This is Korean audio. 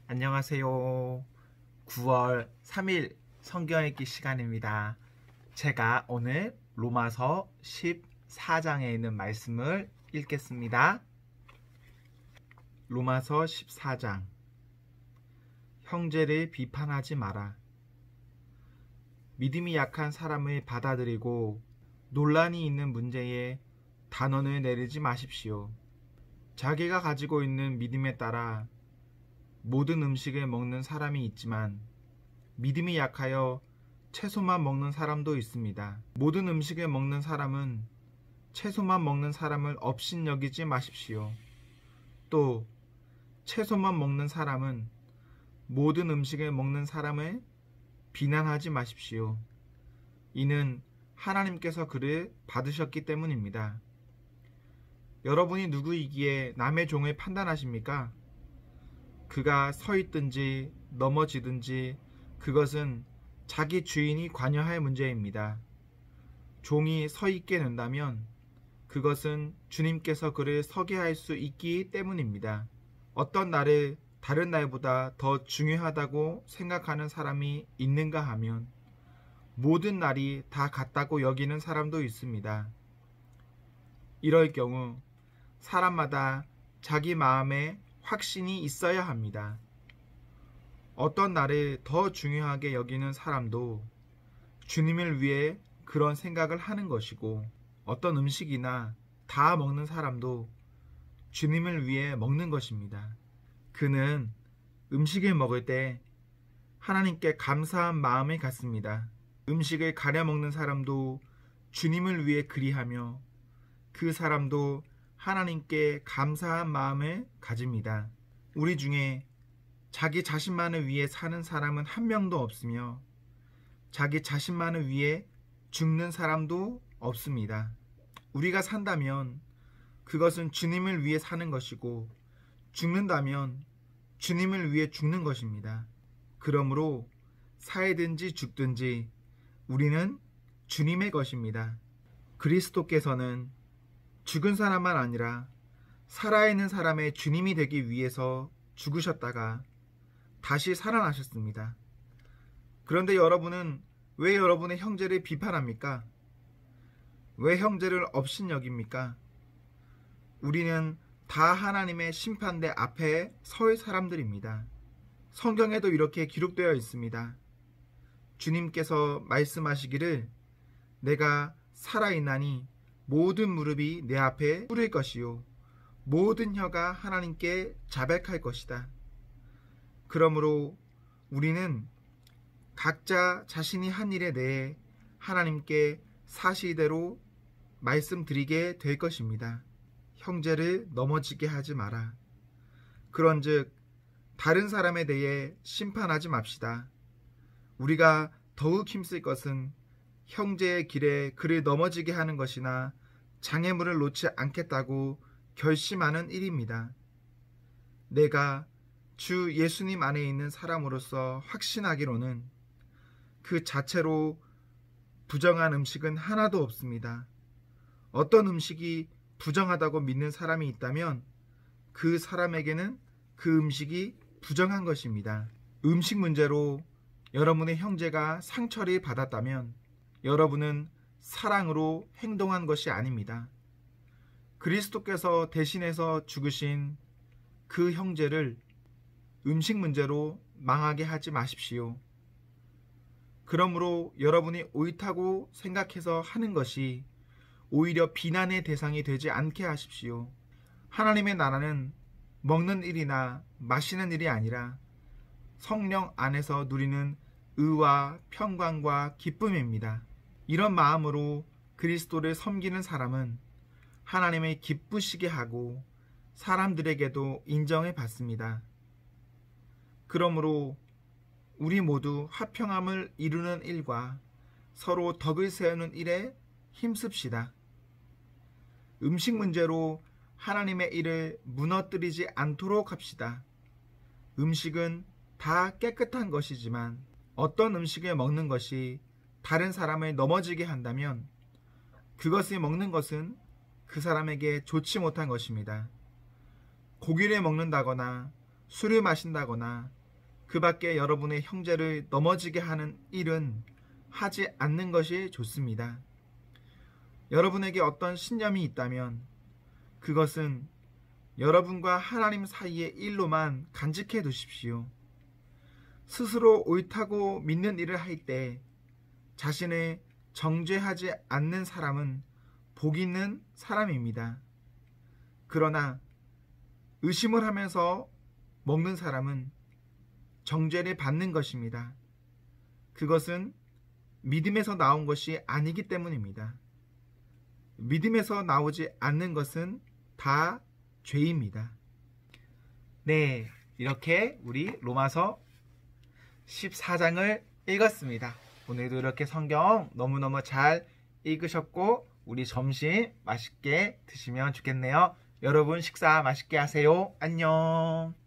안녕하세요. 9월 3일 성경 읽기 시간입니다. 제가 오늘 로마서 14장에 있는 말씀을 읽겠습니다. 로마서 14장. 형제를 비판하지 마라. 믿음이 약한 사람을 받아들이고 논란이 있는 문제에 단언을 내리지 마십시오. 자기가 가지고 있는 믿음에 따라 모든 음식을 먹는 사람이 있지만 믿음이 약하여 채소만 먹는 사람도 있습니다. 모든 음식을 먹는 사람은 채소만 먹는 사람을 업신여기지 마십시오. 또 채소만 먹는 사람은 모든 음식을 먹는 사람을 비난하지 마십시오. 이는 하나님께서 그를 받으셨기 때문입니다. 여러분이 누구이기에 남의 종을 판단하십니까? 그가 서 있든지 넘어지든지 그것은 자기 주인이 관여할 문제입니다. 종이 서 있게 된다면 그것은 주님께서 그를 서게 할 수 있기 때문입니다. 어떤 날을 다른 날보다 더 중요하다고 생각하는 사람이 있는가 하면 모든 날이 다 같다고 여기는 사람도 있습니다. 이럴 경우 사람마다 자기 마음에 확신이 있어야 합니다. 어떤 날을 더 중요하게 여기는 사람도 주님을 위해 그런 생각을 하는 것이고, 어떤 음식이나 다 먹는 사람도 주님을 위해 먹는 것입니다. 그는 음식을 먹을 때 하나님께 감사한 마음을 갖습니다. 음식을 가려 먹는 사람도 주님을 위해 그리하며 그 사람도 하나님께 감사한 마음을 가집니다. 우리 중에 자기 자신만을 위해 사는 사람은 한 명도 없으며 자기 자신만을 위해 죽는 사람도 없습니다. 우리가 산다면 그것은 주님을 위해 사는 것이고 죽는다면 주님을 위해 죽는 것입니다. 그러므로 살든지 죽든지 우리는 주님의 것입니다. 그리스도께서는 죽은 사람만 아니라 살아있는 사람의 주님이 되기 위해서 죽으셨다가 다시 살아나셨습니다. 그런데 여러분은 왜 여러분의 형제를 비판합니까? 왜 형제를 업신여깁니까? 우리는 다 하나님의 심판대 앞에 설 사람들입니다. 성경에도 이렇게 기록되어 있습니다. 주님께서 말씀하시기를 내가 살아있나니 모든 무릎이 내 앞에 꿇을 것이요 모든 혀가 하나님께 자백할 것이다. 그러므로 우리는 각자 자신이 한 일에 대해 하나님께 사실대로 말씀드리게 될 것입니다. 형제를 넘어지게 하지 마라. 그런즉 다른 사람에 대해 심판하지 맙시다. 우리가 더욱 힘쓸 것은 형제의 길에 그를 넘어지게 하는 것이나 장애물을 놓지 않겠다고 결심하는 일입니다. 내가 주 예수님 안에 있는 사람으로서 확신하기로는 그 자체로 부정한 음식은 하나도 없습니다. 어떤 음식이 부정하다고 믿는 사람이 있다면 그 사람에게는 그 음식이 부정한 것입니다. 음식 문제로 여러분의 형제가 상처를 받았다면 여러분은 사랑으로 행동한 것이 아닙니다. 그리스도께서 대신해서 죽으신 그 형제를 음식 문제로 망하게 하지 마십시오. 그러므로 여러분이 옳다고 생각해서 하는 것이 오히려 비난의 대상이 되지 않게 하십시오. 하나님의 나라는 먹는 일이나 마시는 일이 아니라 성령 안에서 누리는 의와 평강과 기쁨입니다. 이런 마음으로 그리스도를 섬기는 사람은 하나님을 기쁘시게 하고 사람들에게도 인정을 받습니다. 그러므로 우리 모두 화평함을 이루는 일과 서로 덕을 세우는 일에 힘씁시다. 음식 문제로 하나님의 일을 무너뜨리지 않도록 합시다. 음식은 다 깨끗한 것이지만 어떤 음식을 먹는 것이 다른 사람을 넘어지게 한다면 그것을 먹는 것은 그 사람에게 좋지 못한 것입니다. 고기를 먹는다거나 술을 마신다거나 그 밖에 여러분의 형제를 넘어지게 하는 일은 하지 않는 것이 좋습니다. 여러분에게 어떤 신념이 있다면 그것은 여러분과 하나님 사이의 일로만 간직해 두십시오. 스스로 옳다고 믿는 일을 할 때 자신을 정죄하지 않는 사람은 복 있는 사람입니다. 그러나 의심을 하면서 먹는 사람은 정죄를 받는 것입니다. 그것은 믿음에서 나온 것이 아니기 때문입니다. 믿음에서 나오지 않는 것은 다 죄입니다. 네, 이렇게 우리 로마서 14장을 읽었습니다. 오늘도 이렇게 성경 너무너무 잘 읽으셨고 우리 점심 맛있게 드시면 좋겠네요. 여러분 식사 맛있게 하세요. 안녕.